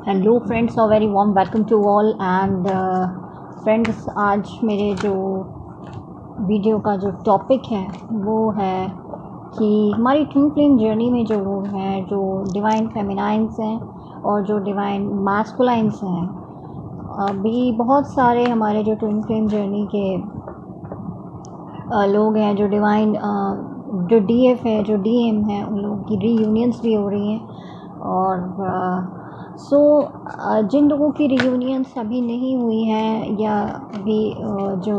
Hello friends, a very warm welcome to all and friends, आज मेरे जो video का जो टॉपिक है वो है कि हमारी ट्विन फ्लेम जर्नी में जो लोग हैं, जो डिवाइन फेमिनाइंस हैं और जो डिवाइन मैस्कुलाइंस हैं, अभी बहुत सारे हमारे जो ट्विन फ्लेम जर्नी के लोग हैं, जो डिवाइन जो डीएफ है, जो डीएम है, उन लोगों की रीयूनियंस भी हो रही हैं। और जिन लोगों की रियूनियंस अभी नहीं हुई हैं या अभी जो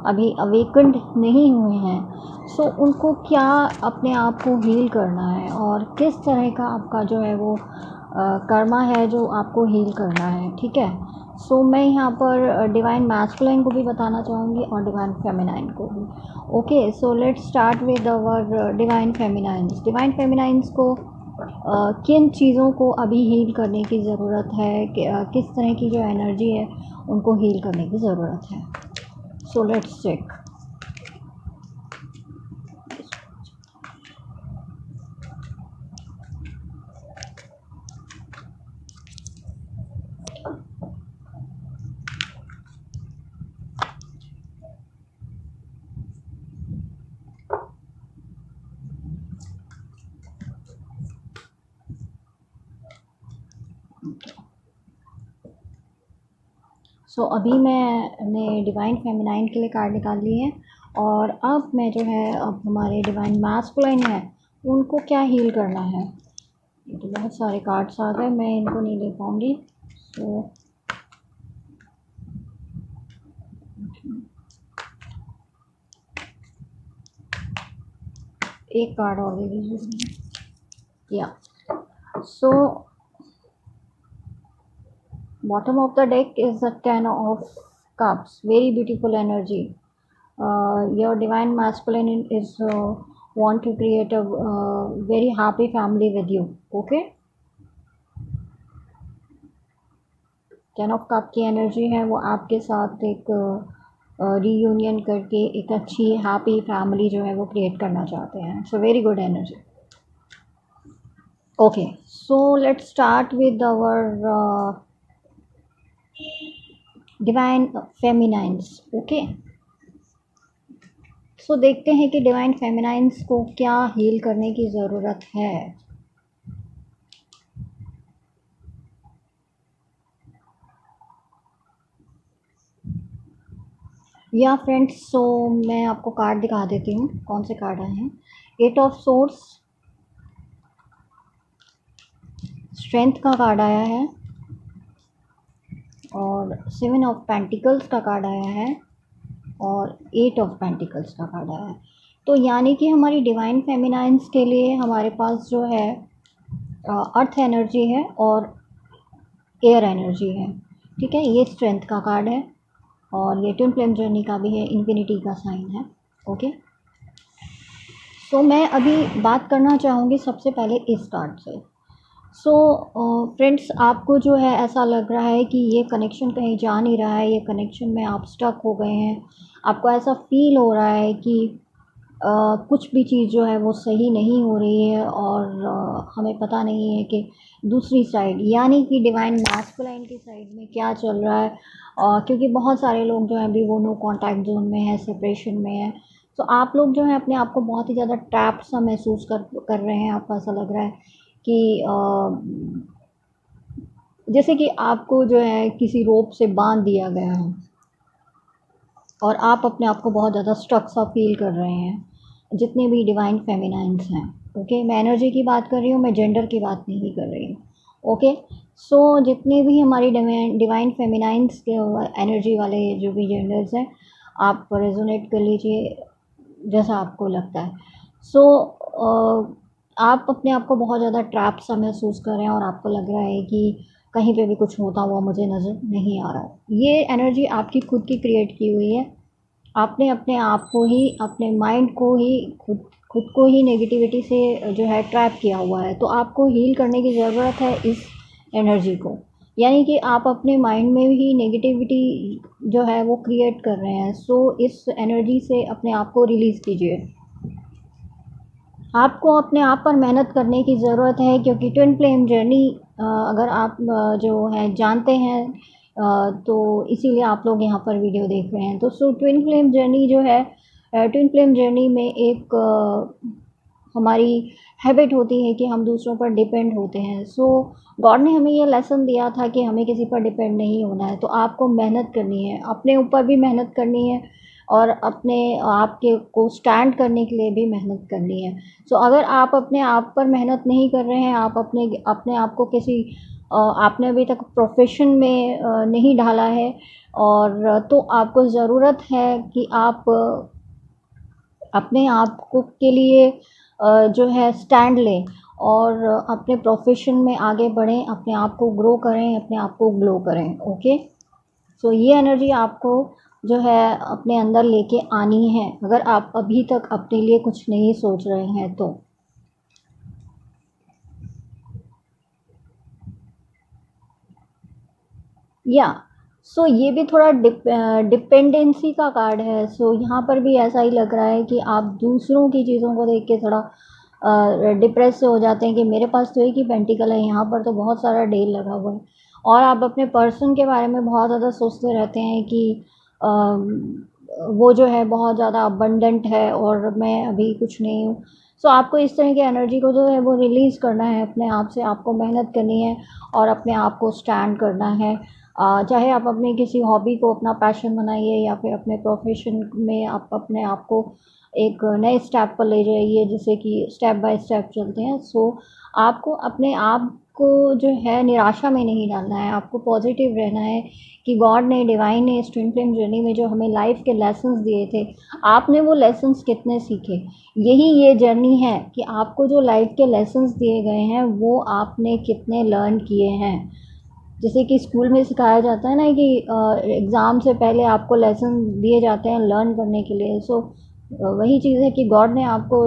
अभी अवेकन्ड नहीं हुए हैं, उनको क्या अपने आप को हील करना है और किस तरह का आपका जो है वो कर्मा है जो आपको हील करना है। ठीक है। मैं यहाँ पर डिवाइन मैस्कुलाइन को भी बताना चाहूँगी और डिवाइन फेमिनाइन को भी। Okay, so let's start with our divine feminines. Divine feminines को किन चीज़ों को अभी हील करने की ज़रूरत है, किस तरह की जो एनर्जी है उनको हील करने की ज़रूरत है। So let's check. अभी मैंने डिवाइन फेमिनाइन के लिए कार्ड निकाल लिए हैं और अब मैं जो है, अब हमारे डिवाइन मैस्कुलाइन है उनको क्या हील करना है। ये तो बहुत सारे कार्ड्स आ गए, मैं इनको नहीं ले पाऊँगी। एक कार्ड और दे दीजिए। या सो bottom of the deck is the ten of cups, very beautiful energy. Your divine masculine is want to create a very happy family with you. Okay, ten of cup की एनर्जी है, वो आपके साथ एक reunion करके एक अच्छी happy family जो है वो क्रिएट करना चाहते हैं। So very good energy. Okay, so let's start with our divine feminines. Okay, देखते हैं कि डिवाइन फेमिनाइंस को क्या हील करने की ज़रूरत है। या फ्रेंड्स, मैं आपको कार्ड दिखा देती हूँ कौन से कार्ड आए हैं। एट ऑफ सोर्स, स्ट्रेंथ का कार्ड आया है और सेवन ऑफ पेंटिकल्स का कार्ड आया है और एट ऑफ पेंटिकल्स का कार्ड आया है। तो यानी कि हमारी डिवाइन फेमिनाइंस के लिए हमारे पास जो है अर्थ एनर्जी है और एयर एनर्जी है। ठीक है, ये स्ट्रेंथ का कार्ड है और ये ट्विन फ्लेम जर्नी का भी है, इन्फिनिटी का साइन है। ओके, मैं अभी बात करना चाहूँगी सबसे पहले इस कार्ड से। फ्रेंड्स, आपको जो है ऐसा लग रहा है कि ये कनेक्शन कहीं जा नहीं रहा है, ये कनेक्शन में आप स्टक हो गए हैं, आपको ऐसा फील हो रहा है कि कुछ भी चीज़ जो है वो सही नहीं हो रही है और हमें पता नहीं है कि दूसरी साइड यानी कि डिवाइन मैस्कुलाइन की साइड में क्या चल रहा है। क्योंकि बहुत सारे लोग जो हैं अभी वो नो कांटेक्ट जोन में है, सेपरेशन में है। आप लोग जो है अपने आप को बहुत ही ज़्यादा ट्रैप सा महसूस कर रहे हैं। आपको ऐसा लग रहा है कि जैसे कि आपको जो है किसी रोप से बांध दिया गया है और आप अपने आप को बहुत ज़्यादा स्ट्रक सा फील कर रहे हैं, जितने भी डिवाइन फेमिनाइंस हैं। ओके, मैं एनर्जी की बात कर रही हूँ, मैं जेंडर की बात नहीं कर रही हूँ। ओके, जितने भी हमारी डिवाइन फेमिनाइंस के एनर्जी वाले जो भी जेंडर्स हैं, आप रेजोनेट कर लीजिए जैसा आपको लगता है। आप अपने आप को बहुत ज़्यादा ट्रैप सा महसूस कर रहे हैं और आपको लग रहा है कि कहीं पे भी कुछ होता हुआ मुझे नज़र नहीं आ रहा है। ये एनर्जी आपकी खुद की क्रिएट की हुई है। आपने अपने आप को ही, अपने माइंड को ही, खुद को ही नेगेटिविटी से जो है ट्रैप किया हुआ है। तो आपको हील करने की ज़रूरत है इस एनर्जी को। यानी कि आप अपने माइंड में ही नेगेटिविटी जो है वो क्रिएट कर रहे हैं। इस एनर्जी से अपने आप को रिलीज़ कीजिए। आपको अपने आप पर मेहनत करने की ज़रूरत है, क्योंकि ट्विन फ्लेम जर्नी अगर आप जो है जानते हैं, तो इसीलिए आप लोग यहाँ पर वीडियो देख रहे हैं। तो सो ट्विन फ्लेम जर्नी जो है, ट्विन फ्लेम जर्नी में एक हमारी हैबिट होती है कि हम दूसरों पर डिपेंड होते हैं। सो गॉड ने हमें ये लेसन दिया था कि हमें किसी पर डिपेंड नहीं होना है। तो आपको मेहनत करनी है, अपने ऊपर भी मेहनत करनी है और अपने आप के को स्टैंड करने के लिए भी मेहनत करनी है। सो अगर आप अपने आप पर मेहनत नहीं कर रहे हैं, आप अपने अपने आप को किसी आपने अभी तक प्रोफेशन में नहीं ढाला है, और तो आपको ज़रूरत है कि आप अपने आप को के लिए जो है स्टैंड लें और अपने प्रोफेशन में आगे बढ़ें, अपने आप को ग्रो करें, अपने आप को ग्लो करें। ओके, सो ये एनर्जी आपको जो है अपने अंदर लेके आनी है, अगर आप अभी तक अपने लिए कुछ नहीं सोच रहे हैं तो। या सो ये भी थोड़ा डिपेंडेंसी का कार्ड है। सो यहाँ पर भी ऐसा ही लग रहा है कि आप दूसरों की चीज़ों को देख के थोड़ा डिप्रेस से हो जाते हैं कि मेरे पास तो एक ही पेंटिकल है, यहाँ पर तो बहुत सारा डेल लगा हुआ है। और आप अपने पर्सन के बारे में बहुत ज़्यादा सोचते रहते हैं कि वो जो है बहुत ज़्यादा अबंडेंट है और मैं अभी कुछ नहीं हूँ। सो आपको इस तरह की एनर्जी को जो है वो रिलीज़ करना है अपने आप से, आपको मेहनत करनी है और अपने आप को स्टैंड करना है। चाहे आप अपने किसी हॉबी को अपना पैशन बनाइए या फिर अपने प्रोफेशन में आप अपने आप को एक नए स्टेप पर ले जाइए, जैसे कि स्टेप बाय स्टेप चलते हैं। सो आपको अपने आप को जो है निराशा में नहीं डालना है, आपको पॉजिटिव रहना है कि गॉड ने, डिवाइन ने इस ट्विन फ्लेम जर्नी में जो हमें लाइफ के लेसन्स दिए थे, आपने वो लेसन्स कितने सीखे। यही ये जर्नी है कि आपको जो लाइफ के लेसन्स दिए गए हैं वो आपने कितने लर्न किए हैं। जैसे कि स्कूल में सिखाया जाता है ना कि एग्ज़ाम से पहले आपको लेसन दिए जाते हैं लर्न करने के लिए। सो वही चीज़ है कि गॉड ने आपको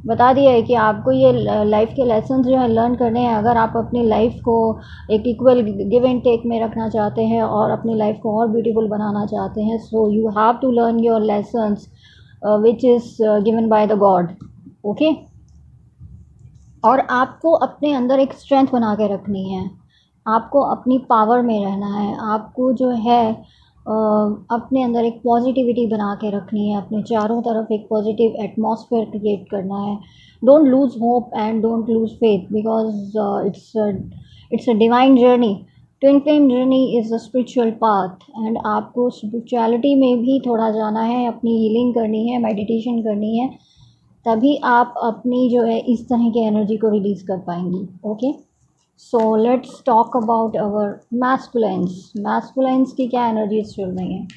बता दिया है कि आपको ये लाइफ के लेसन्स जो है लर्न करने हैं, अगर आप अपनी लाइफ को एक इक्वल गिव एंड टेक में रखना चाहते हैं और अपनी लाइफ को और ब्यूटीफुल बनाना चाहते हैं। So you have to learn your lessons which is given by the God. Okay, और आपको अपने अंदर एक स्ट्रेंथ बना के रखनी है, आपको अपनी पावर में रहना है, आपको जो है अपने अंदर एक पॉजिटिविटी बना के रखनी है, अपने चारों तरफ एक पॉजिटिव एटमॉस्फेयर क्रिएट करना है। Don't lose hope and don't lose faith, because it's a divine journey. Twin flame journey is a spiritual path and आपको स्पिरिचुअलिटी में भी थोड़ा जाना है, अपनी हीलिंग करनी है, मेडिटेशन करनी है, तभी आप अपनी जो है इस तरह की एनर्जी को रिलीज़ कर पाएंगी। Okay, so let's talk about our masculines. Masculines की क्या एनर्जीज चल रही हैं?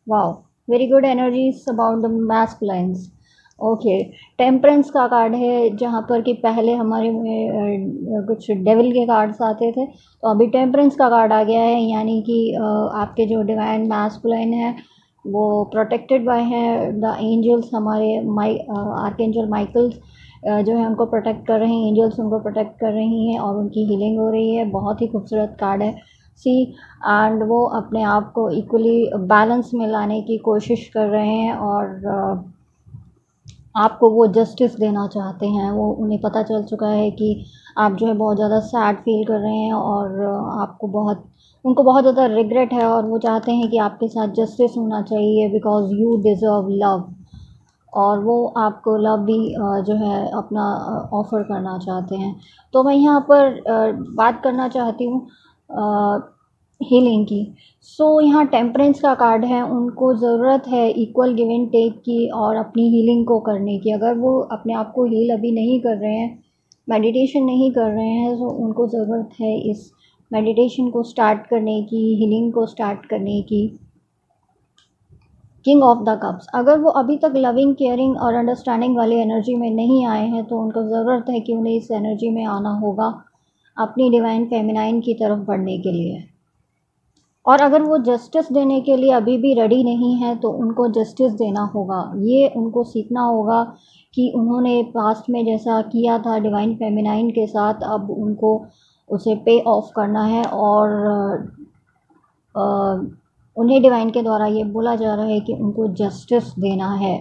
Wow, very good energies about the masculines. Okay, temperance का कार्ड है, जहाँ पर कि पहले हमारे में कुछ डेविल के कार्ड्स आते थे, तो अभी टेम्परेंस का कार्ड आ गया है, यानी कि आपके जो डिवाइन मैस्कुलाइन है वो प्रोटेक्टेड बाय हैं द एंजल्स। हमारे आर्कएंजल माइकल्स जो है उनको प्रोटेक्ट कर रहे हैं, एंजल्स उनको प्रोटेक्ट कर रही हैं और उनकी हीलिंग हो रही है। बहुत ही खूबसूरत कार्ड है सी। एंड वो अपने आप को इक्वली बैलेंस में लाने की कोशिश कर रहे हैं और आपको वो जस्टिस देना चाहते हैं। वो उन्हें पता चल चुका है कि आप जो है बहुत ज़्यादा सैड फील कर रहे हैं और आपको बहुत उनको बहुत ज़्यादा रिग्रेट है और वो चाहते हैं कि आपके साथ जस्टिस होना चाहिए, बिकॉज़ यू डिज़र्व लव। और वो आपको लव भी जो है अपना ऑफ़र करना चाहते हैं। तो मैं यहाँ पर बात करना चाहती हूँ हीलिंग की। सो यहाँ टेम्परेंस का कार्ड है, उनको ज़रूरत है इक्वल गिव एंड टेक की और अपनी हीलिंग को करने की। अगर वो अपने आप को हील अभी नहीं कर रहे हैं, मेडिटेशन नहीं कर रहे हैं, तो उनको ज़रूरत है इस मेडिटेशन को स्टार्ट करने की, हीलिंग को स्टार्ट करने की। किंग ऑफ द कप्स, अगर वो अभी तक लविंग, केयरिंग और अंडरस्टैंडिंग वाली एनर्जी में नहीं आए हैं तो उनको ज़रूरत है कि उन्हें इस एनर्जी में आना होगा अपनी डिवाइन फेमिनाइन की तरफ बढ़ने के लिए। और अगर वो जस्टिस देने के लिए अभी भी रेडी नहीं है तो उनको जस्टिस देना होगा। ये उनको सीखना होगा कि उन्होंने पास्ट में जैसा किया था डिवाइन फेमिनाइन के साथ, अब उनको उसे पे ऑफ करना है। और उन्हें डिवाइन के द्वारा ये बोला जा रहा है कि उनको जस्टिस देना है।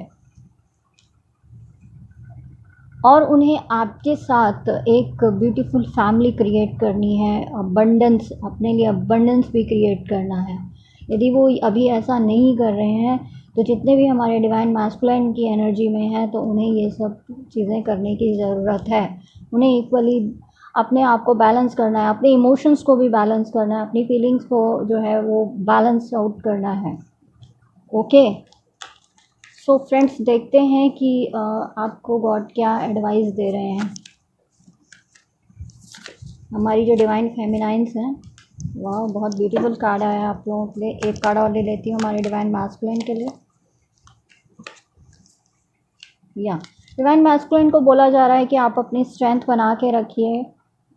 और उन्हें आपके साथ एक ब्यूटीफुल फैमिली क्रिएट करनी है, अबंडेंस, अपने लिए अबंडेंस भी क्रिएट करना है। यदि वो अभी ऐसा नहीं कर रहे हैं तो जितने भी हमारे डिवाइन मैस्कुलाइन की एनर्जी में है तो उन्हें ये सब चीज़ें करने की ज़रूरत है। उन्हें इक्वली अपने आप को बैलेंस करना है, अपने इमोशंस को भी बैलेंस करना है, अपनी फीलिंग्स को जो है वो बैलेंस आउट करना है। ओके, सो फ्रेंड्स, देखते हैं कि आपको गॉड क्या एडवाइस दे रहे हैं। हमारी जो डिवाइन फेमिनाइंस हैं, वाह बहुत ब्यूटीफुल कार्ड आया आप लोगों के लिए। एक कार्ड और ले लेती हूँ हमारे डिवाइन मैस्कुलिन के लिए। या डिवाइन मैस्कुलिन को बोला जा रहा है कि आप अपनी स्ट्रेंथ बना के रखिए,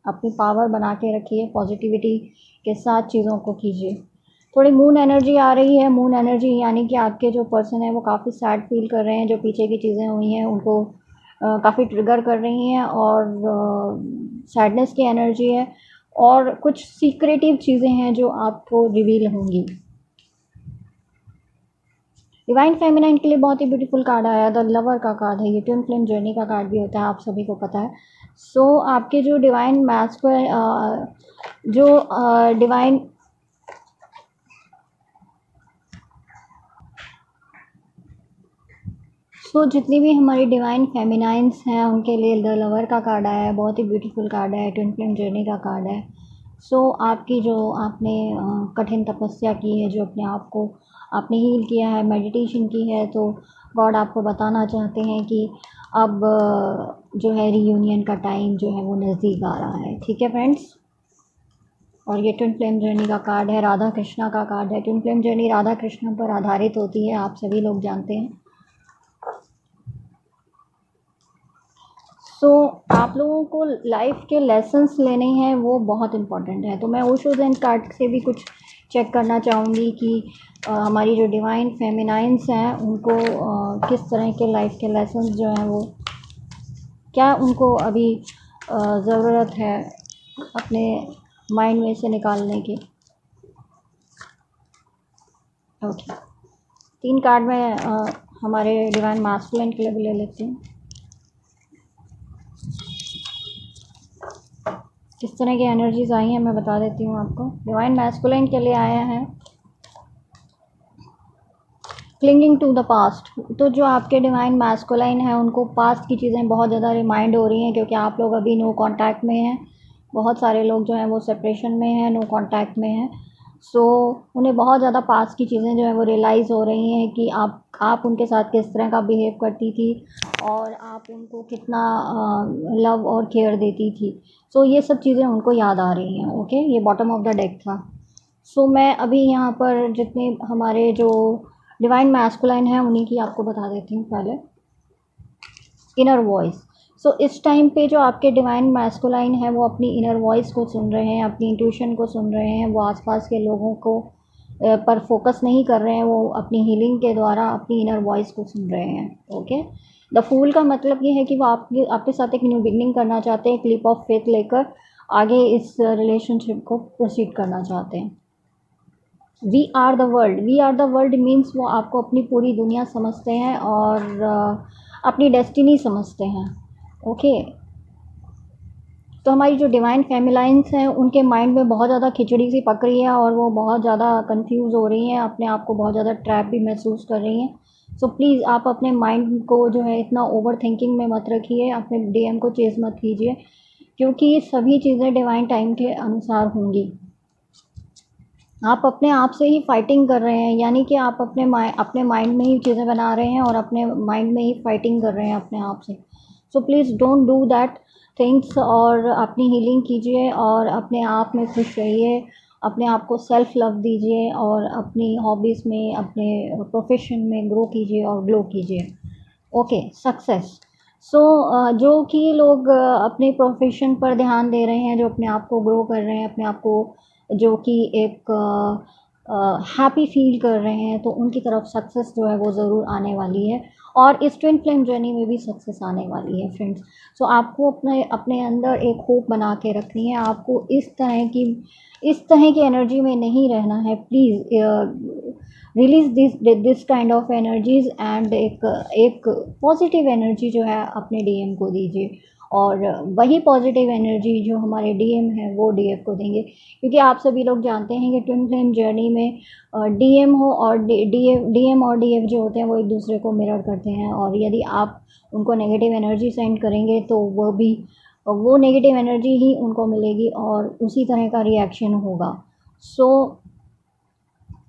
अपनी पावर बना के रखिए, पॉजिटिविटी के साथ चीज़ों को कीजिए। थोड़ी मून एनर्जी आ रही है। मून एनर्जी यानी कि आपके जो पर्सन है वो काफ़ी सैड फील कर रहे हैं, जो पीछे की चीज़ें हुई हैं उनको काफ़ी ट्रिगर कर रही हैं और सैडनेस की एनर्जी है और कुछ सीक्रेटिव चीज़ें हैं जो आपको रिवील होंगी। डिवाइन फेमिनाइन के लिए बहुत ही ब्यूटीफुल कार्ड आया, द लवर का कार्ड है। ये ट्विन फ्लेम जर्नी का कार्ड भी होता है, आप सभी को पता है। सो आपके जो डिवाइन मैस्कुलिन जो डिवाइन जितनी भी हमारी डिवाइन फेमिनाइंस हैं उनके लिए द लवर का कार्ड आया है, बहुत ही ब्यूटीफुल कार्ड है, ट्विन फ्लेम जर्नी का कार्ड है। आपकी जो आपने कठिन तपस्या की है, जो अपने आप को आपने हील किया है, मेडिटेशन की है, तो गॉड आपको बताना चाहते हैं कि अब जो है रीयूनियन का टाइम जो है वो नज़दीक आ रहा है। ठीक है फ्रेंड्स, और ये ट्विन फ्लेम जर्नी का कार्ड है, राधा कृष्णा का कार्ड है। Twin flame journey Radha Krishna पर आधारित होती है, आप सभी लोग जानते हैं। आप लोगों को लाइफ के लेसन्स लेने हैं, वो बहुत इम्पॉर्टेंट है। तो मैं ओशो ज़ेन कार्ड से भी कुछ चेक करना चाहूँगी कि हमारी जो डिवाइन फेमिनाइंस हैं उनको किस तरह के लाइफ के लेसन्स जो हैं वो क्या उनको अभी ज़रूरत है अपने माइंड में से निकालने की। ओके, 3 कार्ड मैं हमारे डिवाइन मैस्कुलिन के लिए भी ले लेती हूँ। किस तरह की एनर्जीज आई हैं मैं बता देती हूँ आपको। डिवाइन मैस्कुलिन के लिए आया है क्लिंगिंग टू द पास्ट। तो जो आपके डिवाइन मैस्कुलाइन है उनको पास्ट की चीज़ें बहुत ज़्यादा रिमाइंड हो रही हैं, क्योंकि आप लोग अभी नो कांटेक्ट में हैं। बहुत सारे लोग जो हैं वो सेपरेशन में हैं, नो कांटेक्ट में हैं। उन्हें बहुत ज़्यादा पास्ट की चीज़ें जो है वो रियलाइज़ हो रही हैं कि आप उनके साथ किस तरह का बिहेव करती थी और आप उनको कितना लव और केयर देती थी। ये सब चीज़ें उनको याद आ रही हैं। ओके, ये बॉटम ऑफ द डेक था। मैं अभी यहाँ पर जितने हमारे जो डिवाइन मैस्कुलाइन है उन्हीं की आपको बता देती हूँ पहले। Inner voice. इस टाइम पे जो आपके डिवाइन मैस्कुलाइन है वो अपनी इनर वॉइस को सुन रहे हैं, अपनी इंट्यूशन को सुन रहे हैं। वो आसपास के लोगों को पर फोकस नहीं कर रहे हैं, वो अपनी हीलिंग के द्वारा अपनी इनर वॉइस को सुन रहे हैं। ओके, द फूल का मतलब ये है कि वो आपके साथ एक न्यू बिगनिंग करना चाहते हैं, क्लिप ऑफ फेथ लेकर आगे इस रिलेशनशिप को प्रोसीड करना चाहते हैं। We are the world. We are the world means वो आपको अपनी पूरी दुनिया समझते हैं और अपनी डेस्टिनी समझते हैं। ओके, तो हमारी जो डिवाइन फेमिलाइंस हैं उनके माइंड में बहुत ज़्यादा खिचड़ी सी पक रही है और वो बहुत ज़्यादा कंफ्यूज हो रही हैं, अपने आप को बहुत ज़्यादा ट्रैप भी महसूस कर रही हैं। प्लीज़ आप अपने माइंड को जो है इतना ओवर थिंकिंग में मत रखिए, अपने डीएम को चेज़ मत कीजिए, क्योंकि सभी चीज़ें डिवाइन टाइम के अनुसार होंगी। आप अपने आप से ही फाइटिंग कर रहे हैं, यानी कि आप अपने माइंड में ही चीज़ें बना रहे हैं और अपने माइंड में ही फाइटिंग कर रहे हैं अपने आप से। Please don't do that things और अपनी हीलिंग कीजिए और अपने आप में खुश रहिए, अपने आप को सेल्फ लव दीजिए और अपनी हॉबीज़ में, अपने प्रोफेशन में ग्रो कीजिए और ग्लो कीजिए। Okay, success. जो कि लोग अपने प्रोफेशन पर ध्यान दे रहे हैं, जो अपने आप को ग्रो कर रहे हैं, अपने आप को जो कि एक हैप्पी फील कर रहे हैं, तो उनकी तरफ सक्सेस जो है वो ज़रूर आने वाली है और इस ट्विन फ्लेम जर्नी में भी सक्सेस आने वाली है फ्रेंड्स। सो आपको अपने अपने अंदर एक होप बना के रखनी है, आपको इस तरह की एनर्जी में नहीं रहना है। Please release this kind of energies and एक पॉजिटिव एनर्जी जो है अपने डीएम को दीजिए, और वही पॉजिटिव एनर्जी जो हमारे डीएम है वो डीएफ को देंगे, क्योंकि आप सभी लोग जानते हैं कि ट्विन फ्लेम जर्नी में डीएम हो और डीएम और डीएफ जो होते हैं वो एक दूसरे को मिरर करते हैं, और यदि आप उनको नेगेटिव एनर्जी सेंड करेंगे तो वो नेगेटिव एनर्जी ही उनको मिलेगी और उसी तरह का रिएक्शन होगा। सो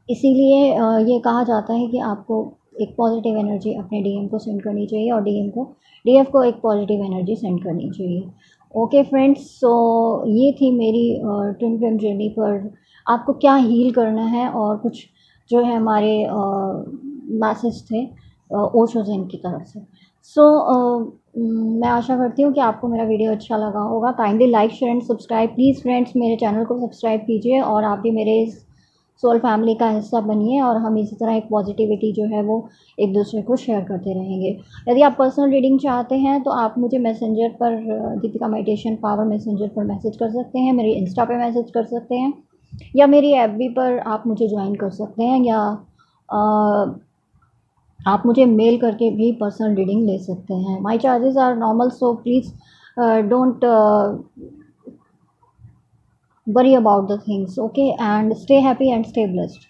इसीलिए ये कहा जाता है कि आपको एक पॉजिटिव एनर्जी अपने डीएम को सेंड करनी चाहिए और डीएफ को एक पॉजिटिव एनर्जी सेंड करनी चाहिए। ओके फ्रेंड्स, सो ये थी मेरी ट्विन फ्लेम जर्नी पर आपको क्या हील करना है, और कुछ जो है हमारे मैसेज थे ओशो ज़ेन की तरफ से। सो मैं आशा करती हूँ कि आपको मेरा वीडियो अच्छा लगा होगा। Kindly like share and subscribe please friends, मेरे चैनल को सब्सक्राइब कीजिए और आप भी मेरे इस सोल फैमिली का हिस्सा बनिए, और हम इसी तरह एक पॉजिटिविटी जो है वो एक दूसरे को शेयर करते रहेंगे। यदि आप पर्सनल रीडिंग चाहते हैं तो आप मुझे मैसेंजर पर दीपिका मेडिटेशन पावर मैसेंजर पर मैसेज कर सकते हैं, मेरी इंस्टा पे मैसेज कर सकते हैं, या मेरी एफबी पर आप मुझे ज्वाइन कर सकते हैं, या आप मुझे मेल करके भी पर्सनल रीडिंग ले सकते हैं। My charges are normal, so please don't worry about the things, okay, and stay happy and stay blessed.